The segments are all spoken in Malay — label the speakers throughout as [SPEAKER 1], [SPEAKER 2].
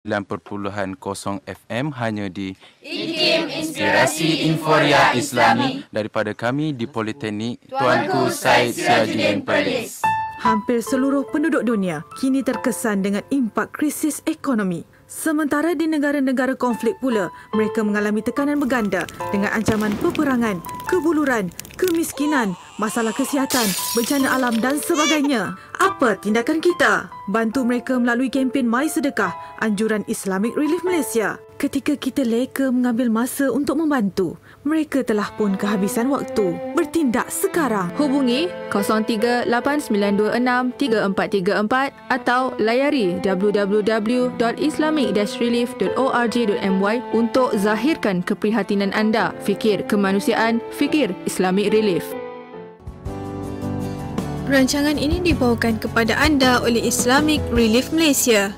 [SPEAKER 1] 9.0 FM hanya di
[SPEAKER 2] IKIM
[SPEAKER 1] Inspirasi Inforia Islami daripada kami di Politeknik Tuanku Said Sirajuddin Perlis.
[SPEAKER 3] Hampir seluruh penduduk dunia kini terkesan dengan impak krisis ekonomi. Sementara di negara-negara konflik pula, mereka mengalami tekanan berganda dengan ancaman peperangan, kebuluran, kemiskinan, masalah kesihatan, bencana alam dan sebagainya. Apa tindakan kita? Bantu mereka melalui kempen Mari Sedekah, anjuran Islamic Relief Malaysia. Ketika kita leka mengambil masa untuk membantu, mereka telah pun kehabisan waktu. Bertindak sekarang.
[SPEAKER 4] Hubungi 0389263434 atau layari www.islamic-relief.org.my untuk zahirkan keprihatinan anda. Fikir kemanusiaan, fikir Islamic Relief.
[SPEAKER 5] Rancangan ini dibawakan kepada anda oleh Islamic Relief Malaysia.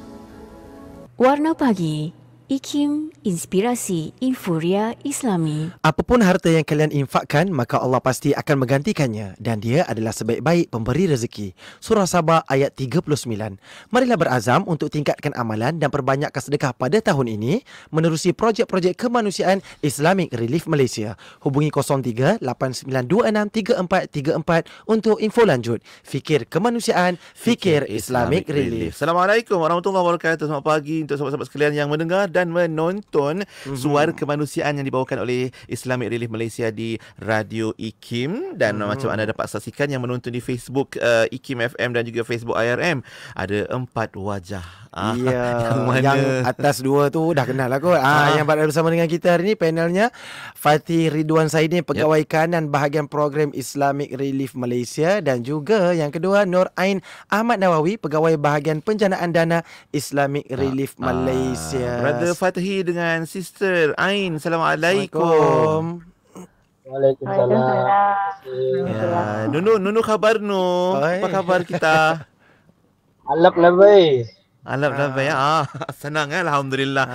[SPEAKER 6] Warna Pagi, IKIM Inspirasi Inforia Islami.
[SPEAKER 7] Apapun harta yang kalian infakkan, maka Allah pasti akan menggantikannya dan dia adalah sebaik-baik pemberi rezeki. Surah Sabah ayat 39. Marilah berazam untuk tingkatkan amalan dan perbanyakkan sedekah pada tahun ini menerusi projek-projek kemanusiaan Islamic Relief Malaysia. Hubungi 03-8926-3434 untuk info lanjut. Fikir kemanusiaan, fikir Islamic Relief.
[SPEAKER 8] Assalamualaikum warahmatullahi wabarakatuh. Selamat pagi untuk sahabat-sahabat sekalian yang mendengar dan menonton Suara Kemanusiaan yang dibawakan oleh Islamic Relief Malaysia di Radio IKIM. Dan macam anda dapat saksikan yang menonton di Facebook IKIM FM dan juga Facebook IRM, ada 4 wajah.
[SPEAKER 7] Ya, yang atas 2 tu dah kenal lah kot. Yang berada bersama dengan kita hari ni panelnya Fatih Ridwan Saidin, Pegawai Kanan Bahagian Program Islamic Relief Malaysia, dan juga yang kedua Nur Ain Ahmad Nawawi, Pegawai Bahagian Penjanaan Dana Islamic Relief Malaysia.
[SPEAKER 8] Brother Fatih dengan Sister Ain, Assalamualaikum.
[SPEAKER 9] Waalaikumsalam.
[SPEAKER 8] Ya, Nunu khabar Nu? Apa khabar kita?
[SPEAKER 9] Alap labai.
[SPEAKER 8] Alhamdulillah senang Alhamdulillah.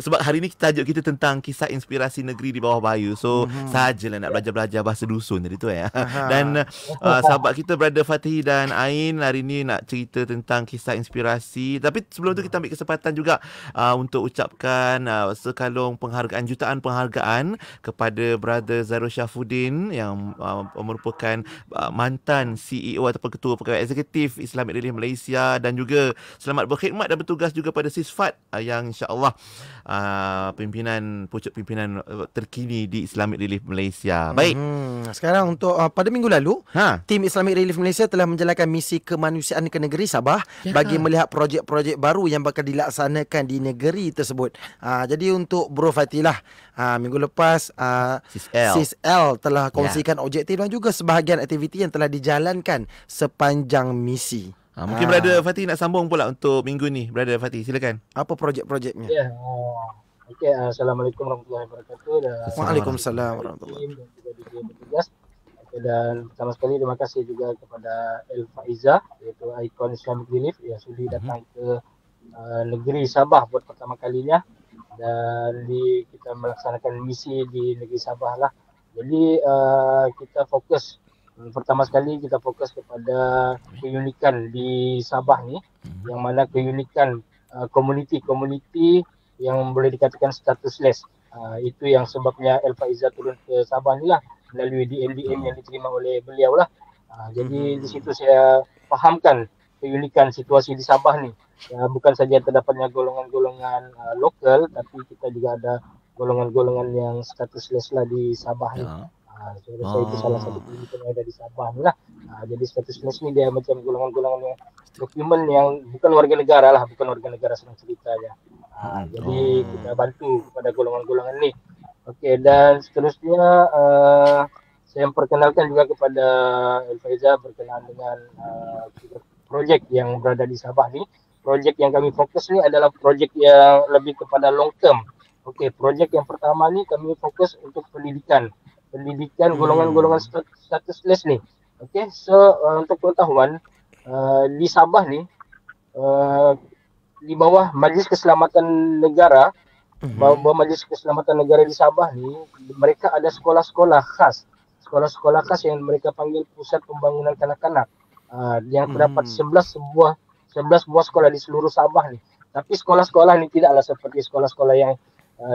[SPEAKER 8] Sebab hari ni tajuk kita tentang kisah inspirasi negeri di bawah bayu. So sajalah nak belajar bahasa dusun tadi tu ya. Dan sahabat kita Brother Fatih dan Ain hari ni nak cerita tentang kisah inspirasi. Tapi sebelum tu kita ambil kesempatan juga untuk ucapkan sekalung penghargaan, jutaan penghargaan kepada Brother Zarul Syafuddin yang merupakan mantan CEO ataupun Ketua Pegawai Eksekutif Islamic Relief Malaysia, dan juga selamat berkhidmat dan bertugas juga pada Sisfat yang insya-Allah pucuk pimpinan terkini di Islamic Relief Malaysia. Baik.
[SPEAKER 7] Sekarang untuk pada minggu lalu, tim Islamic Relief Malaysia telah menjalankan misi kemanusiaan ke negeri Sabah bagi melihat projek-projek baru yang bakal dilaksanakan di negeri tersebut. Jadi untuk Bro Fatilah, minggu lepas SISL telah kongsikan objektif dan juga sebahagian aktiviti yang telah dijalankan sepanjang misi.
[SPEAKER 8] Mungkin Brother Fatih nak sambung pula untuk minggu ni. Brother Fatih, silakan.
[SPEAKER 7] Apa projek-projeknya?
[SPEAKER 9] Ya. Okey, Assalamualaikum warahmatullahi wabarakatuh.
[SPEAKER 7] Waalaikumsalam warahmatullahi
[SPEAKER 9] wabarakatuh. Dan pertama sekali terima kasih juga kepada El Faiza, iaitu ikon Islamic Relief yang sudi datang ke negeri Sabah buat pertama kalinya, dan kita melaksanakan misi di negeri Sabah lah. Jadi kita fokus, pertama sekali kita fokus kepada keunikan di Sabah ni, yang mana keunikan komuniti yang boleh dikatakan statusless. Itu yang sebabnya El Faiza turun ke Sabah ni lah, melalui DMDM yang diterima oleh beliau lah. Jadi di situ saya fahamkan keunikan situasi di Sabah ni. Bukan saja terdapatnya golongan-golongan lokal, tapi kita juga ada golongan-golongan yang statusless lah di Sabah ni. Saya rasa itu salah satu keunikan yang ada di Sabah ni lah. Jadi statusless ni dia macam golongan-golongan yang dokumen yang bukan warga negara lah, bukan warga negara senang ceritanya. Jadi kita bantu kepada golongan-golongan ni. Okey, dan seterusnya saya memperkenalkan juga kepada El Faiza berkenaan dengan projek yang berada di Sabah ni. Projek yang kami fokus ni adalah projek yang lebih kepada long term. Okey, projek yang pertama ni kami fokus untuk pendidikan golongan-golongan statusless ni. Okey, so untuk pengetahuan di Sabah ni di bawah Majlis Keselamatan Negara, bawah Majlis Keselamatan Negara di Sabah ni, mereka ada sekolah-sekolah khas yang mereka panggil Pusat Pembangunan Kanak-kanak, yang terdapat 11 buah sekolah di seluruh Sabah ni. Tapi sekolah-sekolah ini tidaklah seperti sekolah-sekolah yang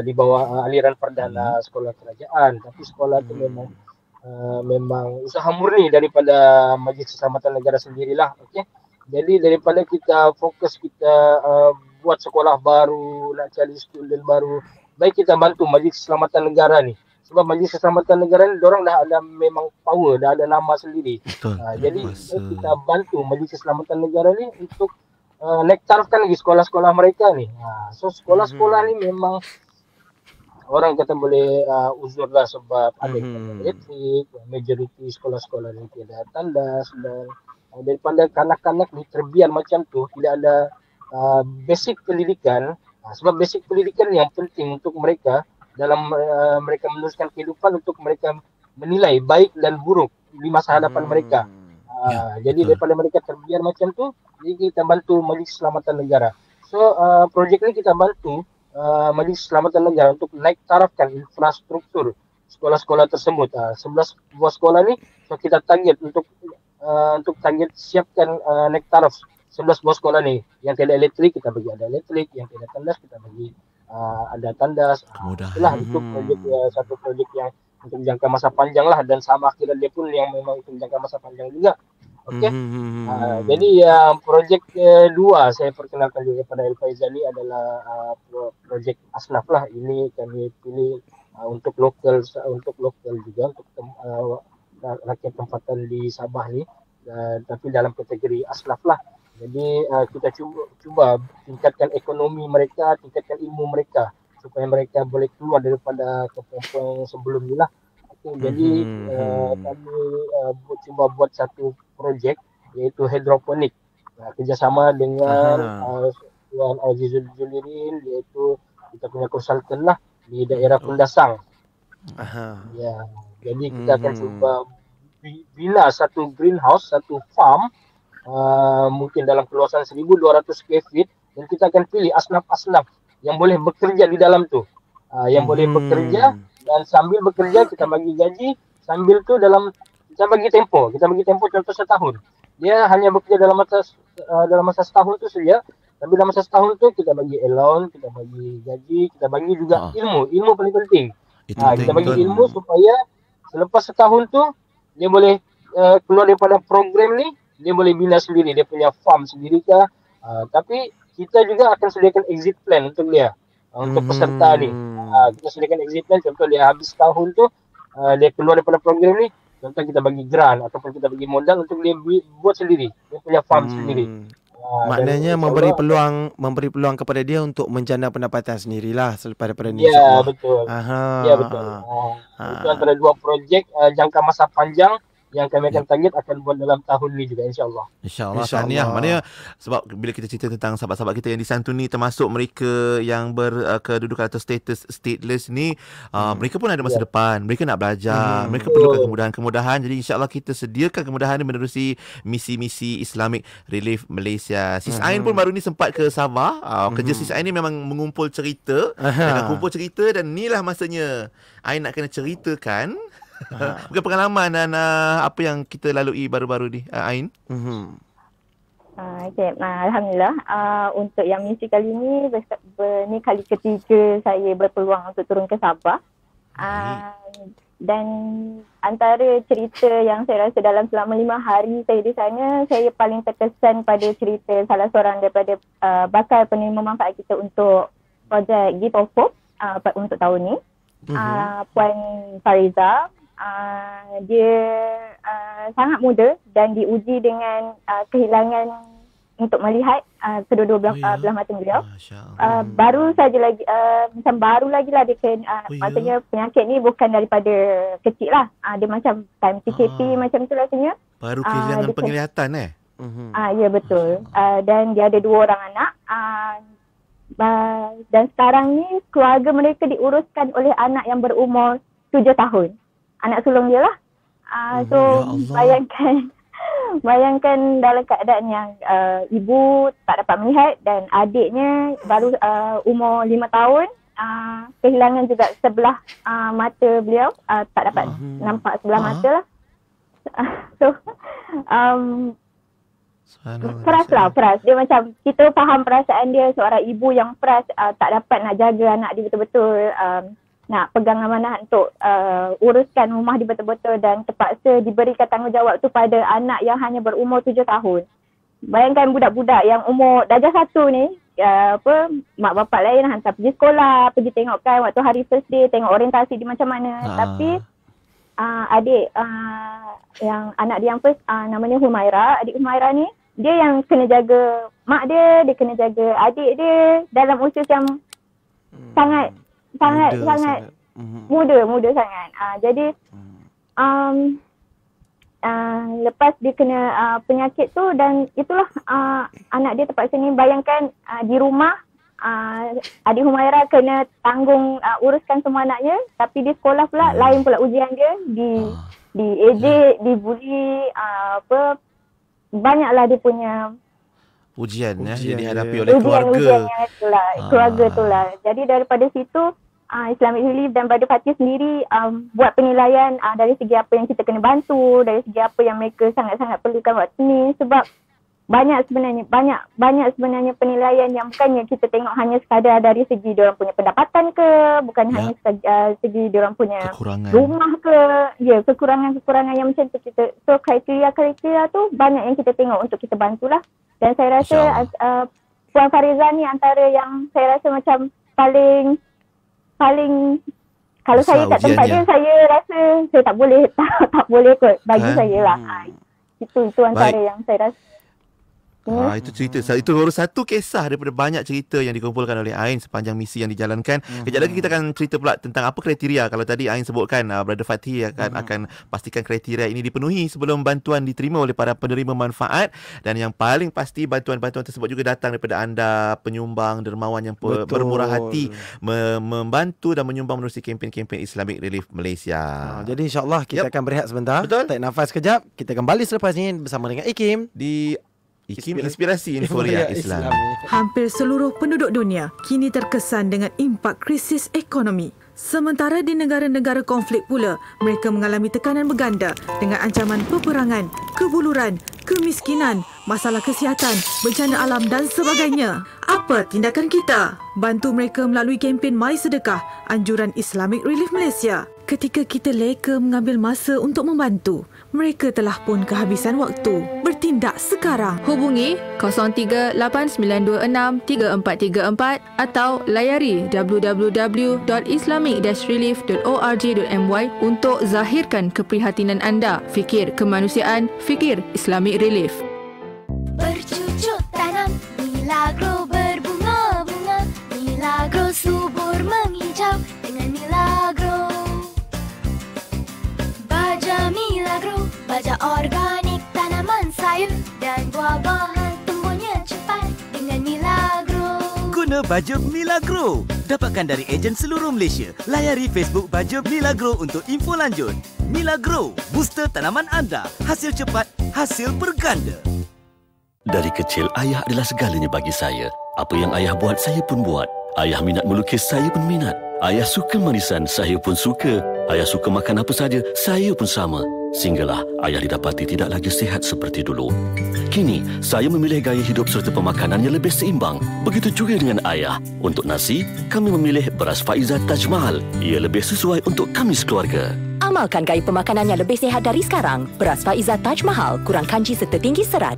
[SPEAKER 9] di bawah aliran perdana sekolah kerajaan, tapi sekolah itu memang usaha murni daripada Majlis Keselamatan Negara sendirilah. Okey. Jadi daripada kita fokus kita buat sekolah baru, nak cari student baru, baik kita bantu Majlis Keselamatan Negara ni. Sebab Majlis Keselamatan Negara ni diorang dah ada memang power, dah ada nama sendiri. Jadi kita bantu Majlis Keselamatan Negara ni untuk naik tarafkan lagi sekolah-sekolah mereka ni. So sekolah-sekolah ni memang orang kata boleh uzur lah sebab ada elektrik, majoriti sekolah-sekolah ni tiada tandas dan daripada kanak-kanak ni terbiar macam tu, tidak ada basic pendidikan. Sebab basic pendidikan yang penting untuk mereka dalam mereka meneruskan kehidupan, untuk mereka menilai baik dan buruk di masa hadapan mereka. Jadi daripada mereka terbiar macam tu, jadi kita bantu Majlis Keselamatan Negara. So projek ni kita bantu Majlis Keselamatan Negara untuk naik tarafkan infrastruktur sekolah-sekolah tersebut. 11 buah sekolah ni, so kita target untuk target siapkan naik taraf 11 buah sekolah ni. Yang tiada elektrik kita bagi ada elektrik, yang tiada tandas kita bagi ada tandas. Itulah itu projek satu projek yang untuk jangka masa panjang lah, dan sama akhirat dia pun yang memang untuk jangka masa panjang juga. Okey. Jadi projek kedua saya perkenalkan juga kepada El Faizali adalah projek Asnaf lah. Ini kami pilih untuk lokal juga, untuk rakyat tempatan di Sabah ni, tapi dalam kategori Asnaf lah. Jadi kita cuba tingkatkan ekonomi mereka, tingkatkan ilmu mereka supaya mereka boleh keluar daripada kepompong sebelum ni lah. Jadi kami cuba buat satu projek iaitu hidroponik, kerjasama dengan Tuan Azizul Julirin, iaitu kita punya konsultan lah di daerah Kundasang. Ya, jadi kita akan cuba bina satu greenhouse, satu farm, mungkin dalam keluasan 1,200 square feet, dan kita akan pilih asnaf-asnaf yang boleh bekerja di dalam tu, yang boleh bekerja, dan sambil bekerja kita bagi gaji, sambil tu kita bagi tempo contoh setahun. Dia hanya bekerja dalam masa setahun tu saja, tapi dalam masa setahun tu kita bagi allowance, kita bagi gaji, kita bagi juga ilmu paling penting. Kita bagi ilmu supaya selepas setahun tu dia boleh keluar daripada program ni, dia boleh bina sendiri, dia punya farm sendiri kah. Tapi kita juga akan sediakan exit plan untuk dia, untuk peserta ni. Kita sediakan exit plan, contoh dia habis tahun tu, dia keluar daripada program ni, contoh kita bagi grant ataupun kita bagi modal untuk dia buat sendiri, dia punya farm sendiri.
[SPEAKER 7] Maknanya memberi peluang kepada dia untuk menjana pendapatan sendirilah selepas daripada ni.
[SPEAKER 9] Ya, betul. Ya, betul. Itu antara dua projek jangka masa panjang yang kami akan target akan buat dalam tahun ni juga, insyaAllah.
[SPEAKER 8] InsyaAllah. Tahniah. Maknanya sebab bila kita cerita tentang sahabat-sahabat kita yang disantuni, termasuk mereka yang berkedudukan atau status stateless ni, mereka pun ada masa depan, mereka nak belajar, mereka perlukan kemudahan-kemudahan. Jadi insyaAllah kita sediakan kemudahan ini menerusi misi-misi Islamic Relief Malaysia. Sis Ain pun baru ni sempat ke Sabah. Kerja Sis Ain ni memang mengumpul cerita, nak kumpul cerita, dan inilah masanya Ain nak kena ceritakan bukan pengalaman dan apa yang kita lalui baru-baru ni, Ain.
[SPEAKER 2] Okay. Alhamdulillah. Untuk yang misi kali ni, ni kali ketiga saya berpeluang untuk turun ke Sabah. Dan antara cerita yang saya rasa dalam selama 5 hari saya di sana, saya paling terkesan pada cerita salah seorang daripada bakal penerima manfaat kita untuk projek Gift of Hope untuk tahun ni. Puan Fariza. Dia sangat muda dan diuji dengan kehilangan untuk melihat kedua-dua belah mata beliau. Baru saja lagi macam baru lagi lah dia maksudnya penyakit ni bukan daripada kecil lah. Dia macam time PKP macam tu rasanya.
[SPEAKER 8] Baru kehilangan penglihatan
[SPEAKER 2] ya, betul. Dan dia ada 2 orang anak. Dan sekarang ni keluarga mereka diuruskan oleh anak yang berumur 7 tahun. Anak sulung dia lah. So bayangkan dalam keadaan yang ibu tak dapat melihat dan adiknya baru umur 5 tahun, kehilangan juga sebelah mata beliau, tak dapat nampak sebelah mata lah. Peras. Dia macam kita faham perasaan dia, seorang ibu yang peras, tak dapat nak jaga anak dia betul-betul, nak pegang amanah untuk uruskan rumah dia betul-betul dan terpaksa diberikan tanggungjawab tu pada anak yang hanya berumur 7 tahun. Bayangkan budak-budak yang umur darjah 1 ni, mak bapak lain hantar pergi sekolah, pergi tengokkan waktu hari first day, tengok orientasi dia macam mana. Tapi adik yang anak dia yang first, namanya Humaira. Adik Humaira ni, dia yang kena jaga mak dia kena jaga adik dia dalam usia yang sangat muda sangat. Jadi lepas dia kena penyakit tu dan itulah anak dia terpaksa ni, bayangkan di rumah adik Humaira kena tanggung uruskan semua anaknya, tapi di sekolah pula lain pula ujian dia, diejek, dibuli, banyaklah dia punya
[SPEAKER 8] ujian yang dihadapi oleh keluarga.
[SPEAKER 2] Keluarga tu lah. Jadi daripada situ Islamic Relief dan Brother Fatih sendiri buat penilaian dari segi apa yang kita kena bantu, dari segi apa yang mereka sangat-sangat perlukan waktu ni. Sebab banyak sebenarnya penilaian yang bukannya kita tengok hanya sekadar dari segi diorang punya pendapatan ke, bukan hanya segi diorang punya rumah ke, kekurangan-kekurangan yang macam tu kita. So kriteria tu banyak yang kita tengok untuk kita bantulah. Dan saya rasa Puan Fariza ni antara yang saya rasa macam paling kalau saya kat tempat dia, saya rasa saya tak boleh kot bagi saya lah. Itu antara yang saya rasa.
[SPEAKER 8] Itu cerita. Itu baru satu kisah daripada banyak cerita yang dikumpulkan oleh Ain sepanjang misi yang dijalankan. Kejap lagi kita akan cerita pula tentang apa kriteria. Kalau tadi Ain sebutkan Brother Fatih akan pastikan kriteria ini dipenuhi sebelum bantuan diterima oleh para penerima manfaat. Dan yang paling pasti bantuan-bantuan tersebut juga datang daripada anda penyumbang dermawan yang bermurah hati membantu dan menyumbang menerusi kempen-kempen Islamic Relief Malaysia.
[SPEAKER 7] Jadi insyaAllah kita akan berehat sebentar. Tarik nafas kejap. Kita kembali selepas ini bersama dengan Ikim
[SPEAKER 8] di Ikim Inspirasi Inforia Islam.
[SPEAKER 3] Hampir seluruh penduduk dunia kini terkesan dengan impak krisis ekonomi. Sementara di negara-negara konflik pula, mereka mengalami tekanan berganda dengan ancaman peperangan, kebuluran, kemiskinan, masalah kesihatan, bencana alam dan sebagainya. Apa tindakan kita? Bantu mereka melalui kempen Mai Sedekah, anjuran Islamic Relief Malaysia. Ketika kita leka mengambil masa untuk membantu, mereka telah pun kehabisan waktu. Bertindak sekarang.
[SPEAKER 4] Hubungi 0389263434 atau layari www.islamic-relief.org.my untuk zahirkan keprihatinan anda. Fikir kemanusiaan, fikir Islamic Relief.
[SPEAKER 10] Bercucuk tanam, Milagro berbunga-bunga, Milagro subur menghijau dengan Milagro. Baja Milagro, baja organik, tanaman sayur dan buah-buahan tumbuhnya cepat dengan Milagro.
[SPEAKER 11] Guna baju Milagro. Dapatkan dari ejen seluruh Malaysia. Layari Facebook baju Milagro untuk info lanjut. Milagro, booster tanaman anda. Hasil cepat, hasil berganda.
[SPEAKER 12] Dari kecil, ayah adalah segalanya bagi saya. Apa yang ayah buat, saya pun buat. Ayah minat melukis, saya pun minat. Ayah suka manisan, saya pun suka. Ayah suka makan apa saja, saya pun sama. Sehinggalah ayah didapati tidak lagi sihat seperti dulu. Kini, saya memilih gaya hidup serta pemakanan yang lebih seimbang. Begitu juga dengan ayah. Untuk nasi, kami memilih beras Faiza Taj Mahal. Ia lebih sesuai untuk kami sekeluarga.
[SPEAKER 13] Amalkan gaya pemakanan yang lebih sihat dari sekarang. Beras Faiza Taj Mahal, kurang kanji serta tinggi serat.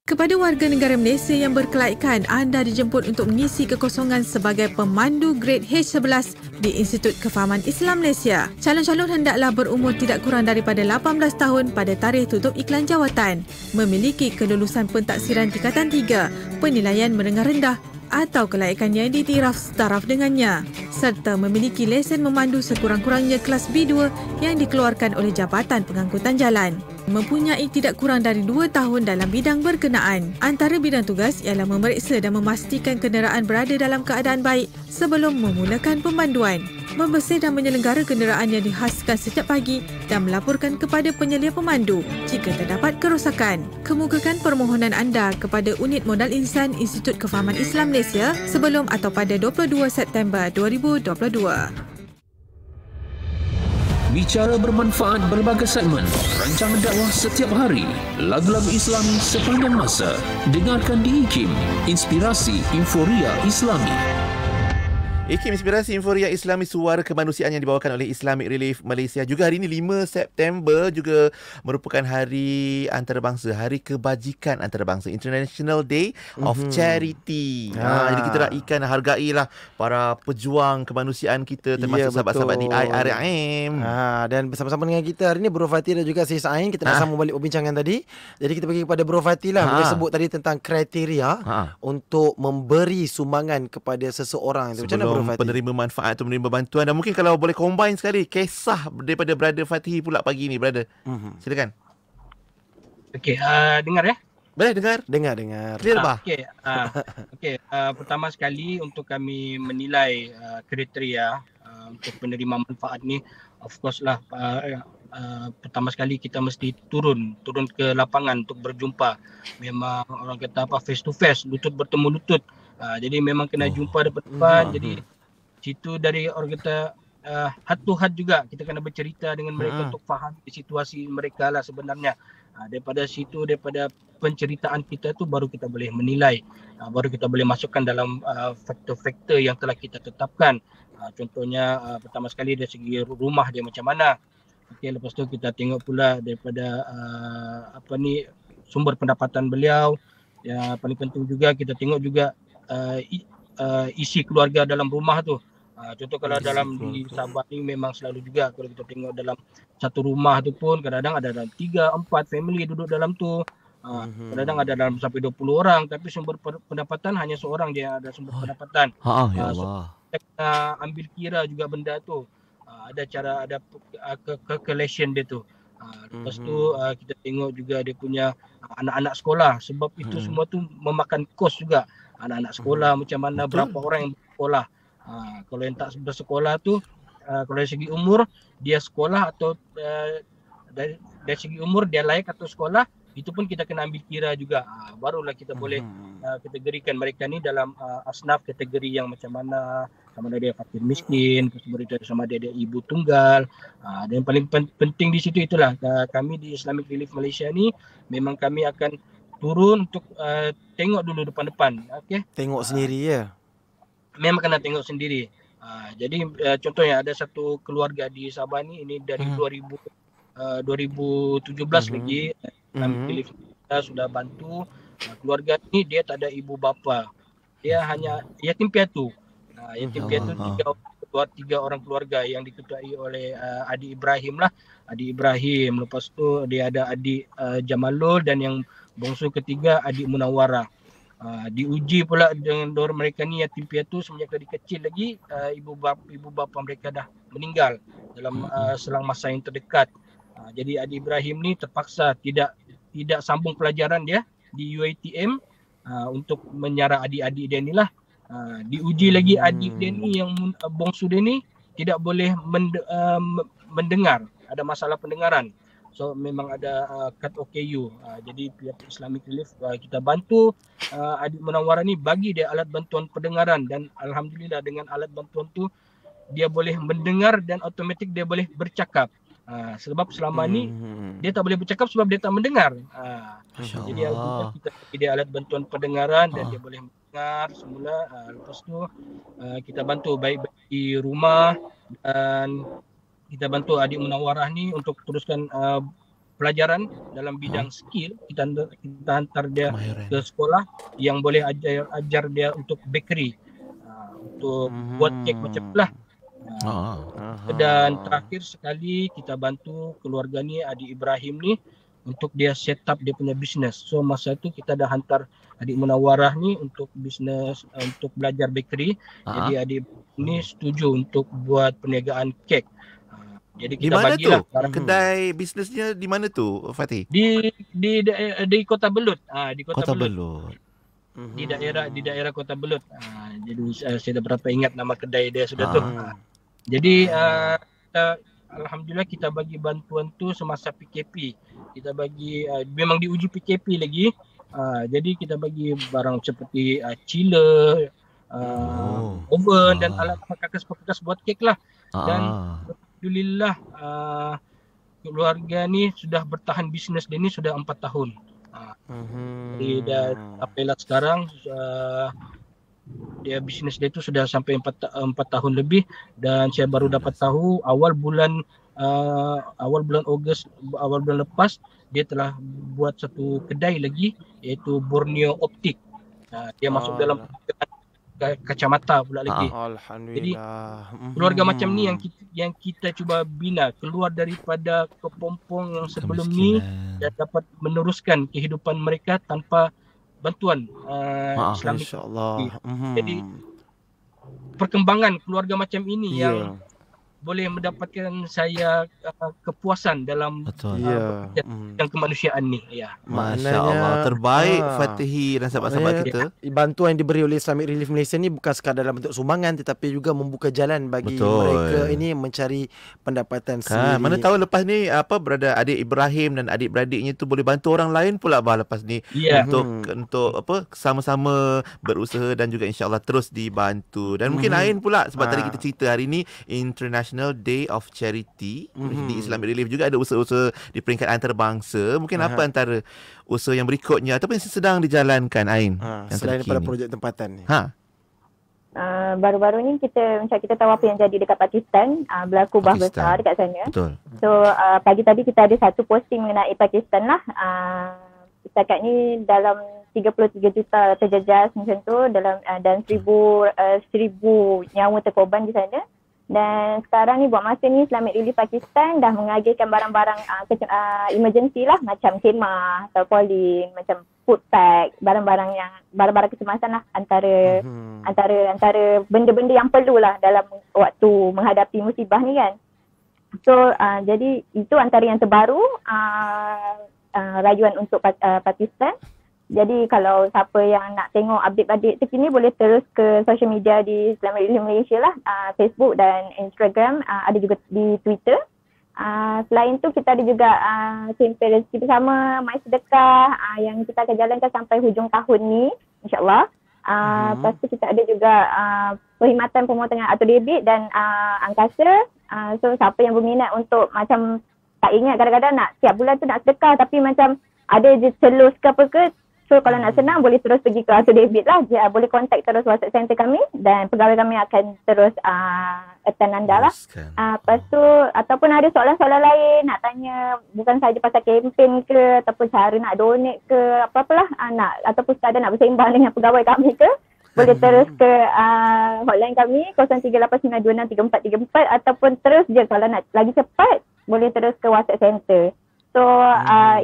[SPEAKER 3] Kepada warga negara Malaysia yang berkelaikan, anda dijemput untuk mengisi kekosongan sebagai pemandu grade H11 di Institut Kefahaman Islam Malaysia. Calon-calon hendaklah berumur tidak kurang daripada 18 tahun pada tarikh tutup iklan jawatan, memiliki kelulusan pentaksiran tingkatan 3, penilaian menengah rendah atau kelaikannya diiktiraf setaraf dengannya, serta memiliki lesen memandu sekurang-kurangnya kelas B2 yang dikeluarkan oleh Jabatan Pengangkutan Jalan. Mempunyai tidak kurang dari 2 tahun dalam bidang berkenaan. Antara bidang tugas ialah memeriksa dan memastikan kenderaan berada dalam keadaan baik sebelum memulakan pemanduan, membersih dan menyelenggara kenderaan yang dihaskan setiap pagi dan melaporkan kepada penyelia pemandu jika terdapat kerosakan. Kemukakan permohonan anda kepada Unit Modal Insan Institut Kefahaman Islam Malaysia sebelum atau pada 22 September 2022.
[SPEAKER 14] bicara bermanfaat berbagai segmen, rancangan dakwah setiap hari, lagu-lagu Islami sepanjang masa. Dengarkan di IKIM, Inspirasi Inforia Islami.
[SPEAKER 8] IKIM Inspirasi Inforia Islami, suara kemanusiaan yang dibawakan oleh Islamic Relief Malaysia. Juga hari ini 5 September juga merupakan hari antarabangsa, hari kebajikan antarabangsa, International Day of Charity. Jadi kita raikan, hargailah para pejuang kemanusiaan kita, termasuk sahabat-sahabat di IRM.
[SPEAKER 7] Dan bersama-sama dengan kita hari ini Bro Fatih dan juga Sis Ain, kita nak sambung balik perbincangan tadi. Jadi kita pergi kepada Bro Fatih lah. Boleh sebut tadi tentang kriteria untuk memberi sumbangan kepada seseorang itu. Macam mana
[SPEAKER 8] penerima manfaat atau penerima bantuan. Dan mungkin kalau boleh combine sekali kisah daripada Brother Fatih pula pagi ni, Brother. Silakan.
[SPEAKER 15] Okey, dengar ya?
[SPEAKER 8] Boleh dengar?
[SPEAKER 7] Dengar.
[SPEAKER 8] Clear bah?
[SPEAKER 15] Okey, pertama sekali untuk kami menilai kriteria untuk penerima manfaat ni, of course lah, pertama sekali kita mesti turun ke lapangan untuk berjumpa. Memang orang kata apa, face to face, lutut bertemu lutut. Jadi memang kena jumpa depan-depan. Jadi situ dari orang kata heart to heart juga, kita kena bercerita dengan mereka untuk faham situasi mereka lah sebenarnya. Daripada situ, daripada penceritaan kita tu baru kita boleh menilai, baru kita boleh masukkan dalam faktor-faktor yang telah kita tetapkan. Contohnya pertama sekali dari segi rumah dia macam mana. Okey, lepas tu kita tengok pula daripada sumber pendapatan beliau. Ya, paling penting juga kita tengok juga isi keluarga dalam rumah tu. Contoh kalau dalam di Sabah ni memang selalu juga kalau kita tengok dalam satu rumah tu pun kadang-kadang ada dalam 3-4 family duduk dalam tu. Kadang-kadang ada dalam sampai 20 orang, tapi sumber pendapatan hanya seorang dia ada sumber pendapatan.
[SPEAKER 8] Ya Allah.
[SPEAKER 15] Kita kena ambil kira juga benda tu. Ada cara, ada calculation dia tu. Lepas tu kita tengok juga dia punya anak-anak sekolah, sebab itu semua tu memakan kos juga. Anak-anak sekolah macam mana, berapa orang yang bersekolah. Kalau yang tak bersekolah tu, kalau dari segi umur dia sekolah atau dari segi umur dia layak atau sekolah, itu pun kita kena ambil kira juga. Barulah kita boleh kategorikan mereka ni dalam asnaf kategori yang macam mana, sama ada dia fakir miskin, sama ada dia ibu tunggal. Dan paling penting di situ itulah, kami di Islamic Relief Malaysia ni memang kami akan turun untuk tengok dulu depan-depan. Okay?
[SPEAKER 7] Tengok sendiri ya?
[SPEAKER 15] Memang kena tengok sendiri. Jadi contohnya ada satu keluarga di Sabah ni, ini dari 2017 lagi kami kita sudah bantu. Keluarga ni dia tak ada ibu bapa, dia hanya yatim piatu. Yatim piatu tiga orang keluarga yang diketuai oleh adik Ibrahim lah. Adik Ibrahim, lepas tu dia ada adik Jamalul, dan yang bongsu ketiga adik Munawwarah. Diuji pula dengan dorang mereka ni yatim piatu semenjak dari kecil lagi. Ibu bapa mereka dah meninggal dalam selang masa yang terdekat. Jadi adik Ibrahim ni terpaksa tidak sambung pelajaran dia di UiTM untuk menyara adik-adik dia ni lah. Diuji lagi adik dia ni yang bongsu dia ni tidak boleh mendengar, ada masalah pendengaran. So memang ada cut OKU. Jadi pihak Islamic Relief kita bantu adik Munawwarah ni, bagi dia alat bantuan pendengaran, dan alhamdulillah dengan alat bantuan tu dia boleh mendengar dan automatik dia boleh bercakap. Sebab selama ni dia tak boleh bercakap sebab dia tak mendengar. Jadi kita bagi dia alat bantuan pendengaran dan dia boleh mendengar semula. Lepas tu kita bantu baik di rumah, dan kita bantu adik Munawwarah ni untuk teruskan pelajaran dalam bidang skill. Kita hantar dia ke sekolah yang boleh ajar dia untuk bakery, untuk buat kek macam itulah. Dan terakhir sekali kita bantu keluarga ni, adik Ibrahim ni, untuk dia set up dia punya bisnes. So masa tu kita dah hantar adik Munawwarah ni untuk bisnes, untuk belajar bakery. Jadi adik ni setuju untuk buat perniagaan kek. Jadi kita bagilah
[SPEAKER 8] kedai bisnesnya di mana tu, Fatih?
[SPEAKER 15] Di Kota Belud. Di Kota
[SPEAKER 8] Belud.
[SPEAKER 15] Di daerah Kota Belud. Jadi saya dah berapa ingat nama kedai dia sudah tu. Jadi alhamdulillah kita bagi bantuan tu semasa PKP. Kita bagi memang diuji PKP lagi. Jadi kita bagi barang seperti chiller, oven dan alat bekas buat kek lah. Dan alhamdulillah keluarga ni sudah bertahan bisnes dia ni sudah 4 tahun. Jadi dah sampailah sekarang dia bisnes dia tu sudah sampai 4 tahun lebih, dan saya baru dapat tahu awal bulan Ogos, awal bulan lepas dia telah buat satu kedai lagi, iaitu Borneo Optik. Dia masuk dalam kacamata pula lagi. Jadi keluarga macam ni yang kita cuba bina keluar daripada kepompong yang sebelum ni dan dapat meneruskan kehidupan mereka tanpa bantuan Islamik. Jadi perkembangan keluarga macam ini yang boleh mendapatkan saya kepuasan dalam yang kemanusiaan ni.
[SPEAKER 8] Masya Allah, terbaik Fatihi dan sahabat-sahabat kita.
[SPEAKER 7] Bantuan yang diberi oleh Islamic Relief Malaysia ni bukan sekadar dalam bentuk sumbangan, tetapi juga membuka jalan bagi mereka ini mencari pendapatan sendiri.
[SPEAKER 8] Mana tahu lepas ni berada adik Ibrahim dan adik-beradiknya tu boleh bantu orang lain pula lepas ni untuk sama-sama berusaha dan juga insya-Allah terus dibantu. Dan mungkin lain pula sebab tadi kita cerita hari ni International Day of Charity di Islamic Relief, juga ada usaha-usaha di peringkat antarabangsa. Mungkin apa antara usaha yang berikutnya ataupun yang sedang dijalankan Ain
[SPEAKER 7] selain daripada projek tempatan ni?
[SPEAKER 2] Baru-baru ni kita tahu apa yang jadi dekat Pakistan, berlaku bah besar dekat sana. So pagi tadi kita ada satu posting mengenai Pakistan lah. Setakat ni dalam 33 juta terjejas macam tu dan 1000 nyawa terkorban di sana. Dan sekarang ni buat masa ni Islamic Relief Pakistan dah mengagihkan barang-barang emergency lah, macam khemah, tarpaulin, macam food pack, barang-barang kecemasan lah, antara benda-benda yang perlu lah dalam waktu menghadapi musibah ni kan. So jadi itu antara yang terbaru rayuan untuk Pakistan. Jadi kalau siapa yang nak tengok update-update terkini boleh terus ke social media di Islamic Relief Malaysia lah, Facebook dan Instagram, ada juga di Twitter. Selain tu kita ada juga kempen rezeki bersama, My Sedekah yang kita akan jalankan sampai hujung tahun ni insyaAllah. Lepas tu kita ada juga perkhidmatan pemotongan auto debit dan angkasa. So siapa yang berminat untuk macam tak ingat kadang-kadang nak tiap bulan tu nak sedekah tapi macam ada je celus ke apa ke. So kalau nak senang boleh terus pergi ke auto debit lah. Boleh contact terus WhatsApp center kami dan pegawai kami akan terus attend anda lah. Lepas tu ataupun ada soalan-soalan lain nak tanya, bukan saja pasal kempen ke ataupun cara nak donate ke apa-apalah, ataupun sekadar nak bersembang dengan pegawai kami ke, boleh terus ke hotline kami 0389263434 ataupun terus je kalau nak lagi cepat boleh terus ke WhatsApp center. So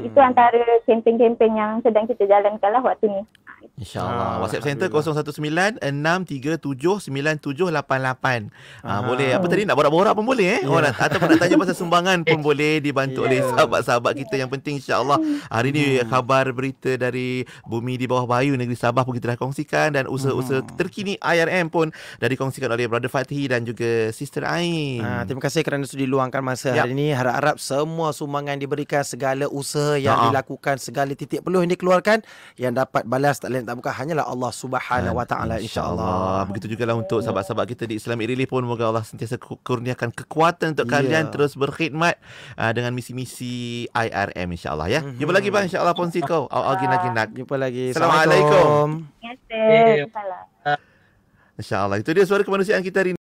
[SPEAKER 2] itu antara kempen-kempen yang sedang kita jalankan lah waktu ni.
[SPEAKER 8] InsyaAllah. WhatsApp center 0196379788. Boleh apa tadi nak borak-borak pun boleh ataupun nak tanya pasal sumbangan pun boleh dibantu oleh sahabat-sahabat kita. Yang penting insyaAllah hari ni kabar berita dari bumi di bawah bayu negeri Sabah pun kita dah kongsikan, dan usaha-usaha terkini IRM pun dah dikongsikan oleh Brother Fatihi dan juga Sister Ain.
[SPEAKER 7] Terima kasih kerana sudi luangkan masa hari ini. Harap-harap semua sumbangan diberikan, segala usaha yang dilakukan, segala titik peluh yang dikeluarkan, yang dapat balas tak lain tak bukan hanyalah Allah Subhanahu Wa Taala insya-Allah.
[SPEAKER 8] Begitu jugalah untuk sahabat-sahabat kita di Islamic Relief pun, moga Allah sentiasa kurniakan kekuatan untuk kalian terus berkhidmat dengan misi-misi IRM insya-Allah ya. Jumpa lagi bang insya-Allah Ponsi kau. Ginak.
[SPEAKER 7] Jumpa lagi.
[SPEAKER 8] Assalamualaikum.
[SPEAKER 2] Assalamualaikum.
[SPEAKER 8] Insya-Allah. Itu dia suara kemanusiaan kita hari ini.